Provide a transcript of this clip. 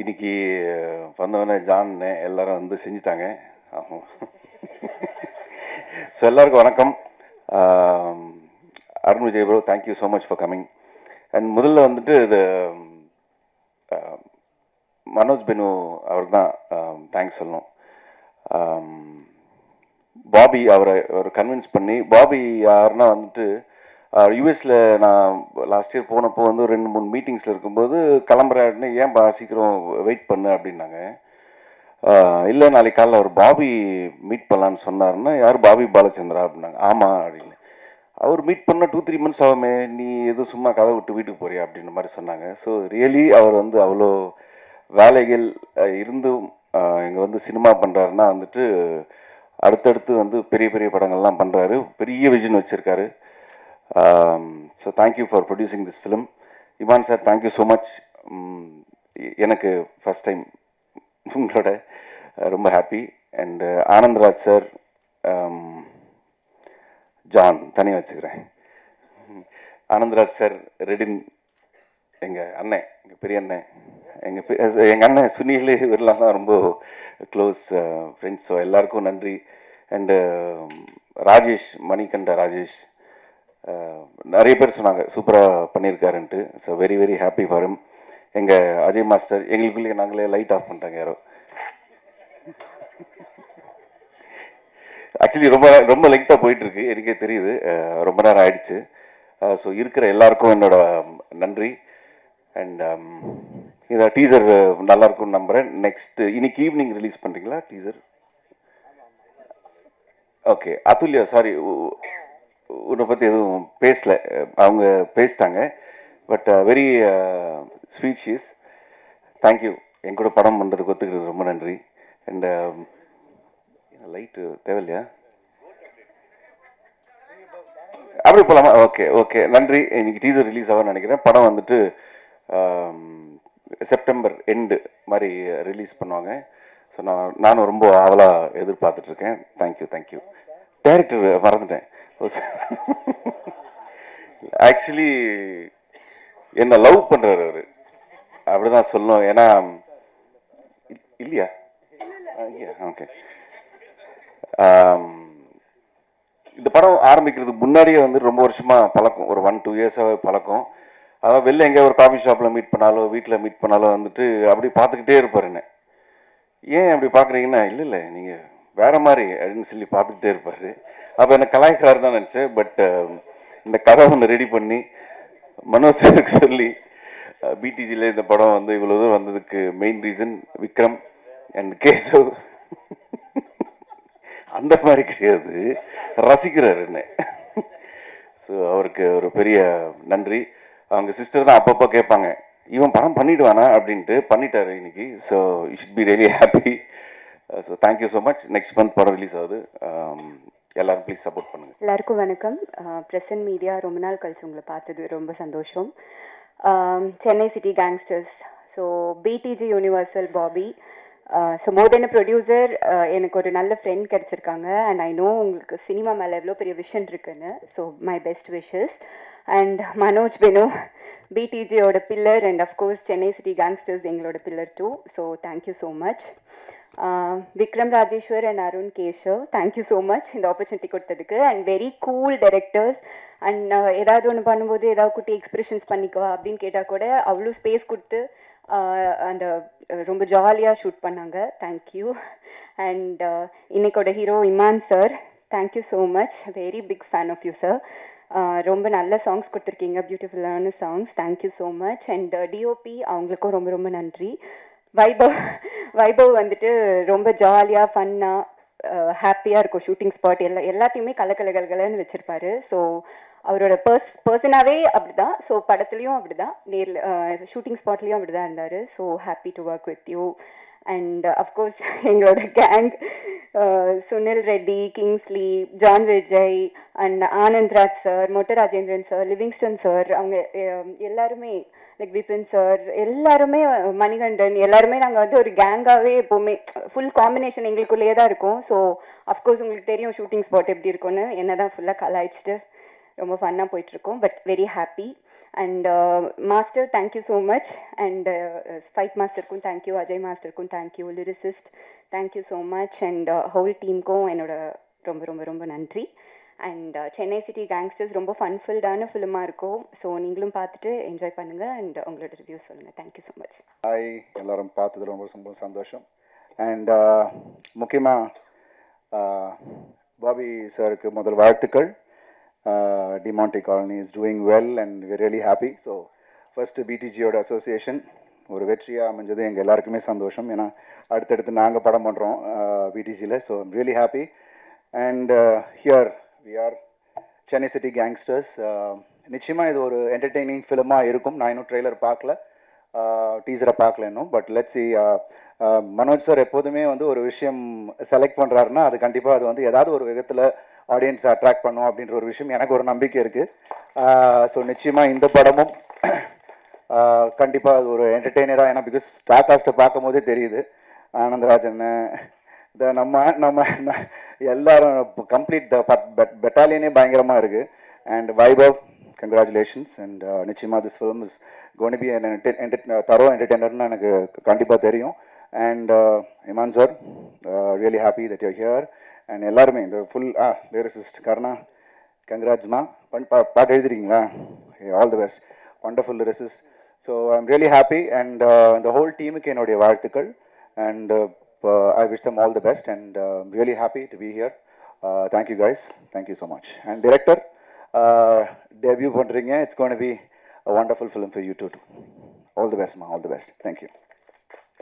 இன்னைக்கு வந்தவொடனே ஜான் எல்லாரும் வந்து செஞ்சுட்டாங்க. ஆமாம். ஸோ எல்லாருக்கும் வணக்கம். Arun Vijay bro, thank you so much for coming. And முதல்ல வந்துட்டு இது மனோஜ் பெனு அவருக்கு தான் தேங்க்ஸ் சொல்லணும். பாபி அவரை கன்வின்ஸ் பண்ணி, பாபி யாருன்னா வந்துட்டு யூஎஸில் நான் லாஸ்ட் இயர் போனப்போ வந்து 2-3 மீட்டிங்ஸில் இருக்கும்போது கிளம்புறாருன்னு, ஏன் சீக்கிரம் வெயிட் பண்ணு அப்படின்னாங்க. இல்லை நாளைக்கு காலையில் அவர் பாபி மீட் பண்ணலான்னு சொன்னார்னா, யார் பாபி பாலச்சந்திரா அப்படின்னாங்க. ஆமாம் அப்படின்னு. அவர் மீட் பண்ண 2-3 மந்த்ஸ் ஆகுமே, நீ எதுவும் சும்மா கதை விட்டு வீட்டுக்கு போறியா அப்படின்ற மாதிரி சொன்னாங்க. ஸோ ரியலி அவர் வந்து அவ்வளோ வேலைகள் இருந்தும் இங்கே வந்து சினிமா பண்ணுறாருன்னா வந்துட்டு அடுத்தடுத்து வந்து பெரிய பெரிய படங்கள்லாம் பண்ணுறாரு, பெரிய விஷன் வச்சுருக்காரு. So thank you for producing this film. Imman sir, thank you so much. எனக்கு ஃபஸ்ட் டைம் உங்களோட ரொம்ப happy. And Anandraj sir, John தனியாக வச்சுக்கிறேன். ஆனந்த்ராஜ் சார், ரெடின், எங்கள் அண்ணன், எங்கள் பெரிய அண்ணன், எங்கள் அண்ணன் சுனில், இவரெல்லாம் தான் ரொம்ப க்ளோஸ் ஃப்ரெண்ட்ஸ். ஸோ எல்லாருக்கும் நன்றி. அண்டு ராஜேஷ், மணிகண்ட ராஜேஷ், நிறைய பேர் சொன்னாங்க சூப்பராக பண்ணியிருக்காருன்ட்டு. So very very happy for him. எங்கள் அஜய் மாஸ்டர், எங்களுக்குள்ளேயே நாங்களே லைட் ஆஃப் பண்ணிட்டாங்க யாரோ. ஆக்சுவலி ரொம்ப ரொம்ப லெங்க்தாக போயிட்டுருக்கு, எனக்கே தெரியுது, ரொம்ப நேரம் ஆயிடுச்சு. ஸோ இருக்கிற எல்லாருக்கும் என்னோட நன்றி. அண்ட் இந்த டீசர் நல்லாயிருக்கும்னு நம்புகிறேன். நெக்ஸ்ட் இன்னைக்கு ஈவினிங் ரிலீஸ் பண்ணுறீங்களா டீசர்? ஓகே. அதுல்யா, சாரி, உன்னை பற்றி எதுவும் பேசலை, அவங்க பேசிட்டாங்க. But very sweet. தேங்க்யூ என் கூட படம் பண்ணுறதுக்கு ஒத்துக்கிறது ரொம்ப நன்றி. அண்ட் லைட்டு தேவையில்லையா? அப்படி போகலாமா? ஓகே ஓகே, நன்றி. இன்னைக்கு டீசர் ரிலீஸ் ஆகும்னு நினைக்கிறேன். படம் வந்துட்டு செப்டம்பர் எண்டு மாதிரி ரிலீஸ் பண்ணுவாங்க. ஸோ நானும் ரொம்ப ஆவலாக எதிர்பார்த்துட்ருக்கேன். தேங்க்யூ. டைரக்டர் மறந்துட்டேன். ஆக்சுவலி என்ன லவ் பண்ணுறாரு அவர், அப்படிதான் சொல்லணும். ஏன்னா இல்லையா? ஓகே. இந்த படம் ஆரம்பிக்கிறதுக்கு முன்னாடியே வந்து ரொம்ப வருஷமாக பழக்கம், ஒரு 1-2 இயர்ஸாகவே பழக்கம். அதாவது வெளில எங்கேயோ ஒரு காஃபி ஷாப்பில் மீட் பண்ணாலோ வீட்டில் மீட் பண்ணாலோ வந்துட்டு அப்படி பார்த்துக்கிட்டே இருப்பார் என்ன. ஏன் அப்படி பார்க்குறீங்கன்னா, இல்லை நீங்கள் வேற மாதிரி அப்படின்னு சொல்லி பார்த்துக்கிட்டே இருப்பார். அப்போ என்ன கலாய்க்கார் தான் நினச்சேன். பட் இந்த கதை ஒன்று ரெடி பண்ணி மனோஜருக்கு சொல்லி பிடிஜியில் இந்த படம் வந்து இவ்வளோ தூரம் வந்ததுக்கு main reason Vikram and Keshav. அந்த மாதிரி கிடையாது, ரசிக்கிறார் என்ன. ஸோ அவருக்கு ஒரு பெரிய நன்றி. அவங்க சிஸ்டர் தான் அப்பப்போ கேட்பாங்க, இவன் படம் பண்ணிடுவானா அப்படின்ட்டு. பண்ணிட்டாரு இன்னைக்கு. So you should be really happy. So thank you so much. Next month படம் ரிலீஸ் ஆகுது. எல்லாரும் ப்ளீஸ் சப்போர்ட் பண்ணுங்கள். எல்லாருக்கும் வணக்கம். பிரசன்ட் மீடியா, ரொம்ப நாள் கழிச்சு உங்களை பார்த்தது ரொம்ப சந்தோஷம். Chennai city gangsters, so BTG universal Bobby, so more than producer, எனக்கு ஒரு நல்ல ஃப்ரெண்ட் கிடச்சிருக்காங்க. அண்ட் ஐ நோ உங்களுக்கு சினிமா மேலே எவ்வளோ பெரிய விஷன் இருக்குன்னு. So my best wishes. And Manoj Benu, பிடிஜியோட pillar, and of course Chennai city gangsters எங்களோட pillar too. So thank you so much. Vikram Rajeshwar and Arun Keshav, thank you so much இந்த ஆப்பர்ச்சுனிட்டி கொடுத்ததுக்கு. And very cool directors. And ஏதாவது ஒன்று பண்ணும்போது ஏதாவது குட்டி எக்ஸ்பிரஷன்ஸ் பண்ணிக்குவா அப்படின்னு கேட்டால் கூட அவ்வளோ ஸ்பேஸ் கொடுத்து அந்த ரொம்ப ஜாலியாக ஷூட் பண்ணாங்க. தேங்க்யூ. அண்ட் இன்னைக்கோட hero Imman sir, thank you so much. Very big fan of you sir. ரொம்ப நல்ல சாங்ஸ் கொடுத்துருக்கீங்க, பியூட்டிஃபுல்லான songs. Thank you so much. And DOP அவங்களுக்கும் ரொம்ப ரொம்ப நன்றி. வைபவ் வந்துட்டு ரொம்ப ஜாலியாக ஃபன்னாக ஹாப்பியாக இருக்கும். ஷூட்டிங் ஸ்பாட் எல்லாத்தையுமே கலகலகலன்னு வச்சுருப்பாரு. ஸோ அவரோட பர்சனாகவே அப்படி தான். ஸோ படத்துலேயும் அப்படி தான், நேரில் ஷூட்டிங் ஸ்பாட்லேயும் அப்படி தான் இருந்தார். So happy to work with you. And of course எங்களோட gang, Sunil Reddy, Kingsley, John Vijay and Anandraj sir, Motta Rajendran sir, Livingston sir, அவங்க எல்லாருமே, லைக் விபின் சார், எல்லாருமே, மணிகண்டன், எல்லாருமே நாங்கள் வந்து ஒரு கேங்காகவே எப்போவுமே ஃபுல் காம்பினேஷன் எங்களுக்குள்ளேயே தான் இருக்கும். ஸோ அஃப்கோர்ஸ் உங்களுக்கு தெரியும் ஷூட்டிங் ஸ்பாட் எப்படி இருக்கும்னு. என்ன தான் ஃபுல்லாக கலாய்ச்சிட்டு ரொம்ப ஃபன்னாக போயிட்டுருக்கோம். But very happy. And master thank you so much. And fight மாஸ்டருக்கும் தேங்க்யூ, அஜய் மாஸ்டருக்கும் thank you, lyricist thank you so much. And whole டீமுக்கும் என்னோட ரொம்ப ரொம்ப ரொம்ப நன்றி. அண்ட் சென்னை சிட்டி கேங்ஸ்டர்ஸ் ரொம்ப ஃபன்ஃபில்டான ஃபிலிமாக இருக்கும். ஸோ நீங்களும் பார்த்துட்டு என்ஜாய் பண்ணுங்கள் அண்ட் உங்களோட ரிவ்யூ சொல்லுங்கள். Thank you so much. ஹாய், எல்லாரும் பார்த்தது ரொம்ப ரொம்ப சந்தோஷம். அண்ட் முக்கியமாக பாபி சாருக்கு முதல் வாழ்த்துக்கள். Demonte Colony is doing well and we really happy. So first பிடிஜியோட அசோசியேஷன் ஒரு வெற்றியாக அமைஞ்சது எங்கள் எல்லாருக்குமே சந்தோஷம். ஏன்னா அடுத்தடுத்து நாங்கள் படம் பண்ணுறோம் பிடிஜியில். So I'm really happy. And here we are Chennai city gangsters. நிச்சயமாக இது ஒரு என்டர்டெய்னிங் ஃபிலிமாக இருக்கும். நான் இன்னும் ட்ரெய்லர் பார்க்கல, டீசரை பார்க்கல இன்னும். But let's see. Manoj sir எப்போதுமே வந்து ஒரு விஷயம் செலக்ட் பண்ணுறாருன்னா அது கண்டிப்பாக அது வந்து ஏதாவது ஒரு விதத்தில் ஆடியன்ஸை அட்ராக்ட் பண்ணும் அப்படின்ற ஒரு விஷயம் எனக்கு ஒரு நம்பிக்கை இருக்குது. ஸோ நிச்சயமாக இந்த படமும் கண்டிப்பாக அது ஒரு என்டர்டெய்னராக, ஏன்னா பிகாஸ் ஸ்டார் காஸ்ட்டை பார்க்கும் போதே தெரியுது. ஆனந்தராஜன் இந்த நம்ம எல்லாரும் கம்ப்ளீட் பெட்டாலியனே பயங்கரமாக இருக்குது. And Vaibhav, congratulations. அண்ட் நிச்சயமாக this film is gonna be thorough என்டர்டெய்னர்னு எனக்கு கண்டிப்பாக தெரியும். And Imman sir, really happy that you're here. And எல்லாருமே இந்த ஃபுல் லிரிசிஸ்ட் கர்ணா, கங்க்ராட்ஸ்மா. பாட்டு எழுதுறீங்களா? All the best, wonderful lyricist. So I am really happy. And இந்த ஹோல் டீமுக்கு என்னுடைய வாழ்த்துக்கள். And I wish them all the best, and I'm really happy to be here. Thank you guys. Thank you so much. And director, debut pandringa. It's going to be a wonderful film for you too. All the best, ma. All the best. Thank you.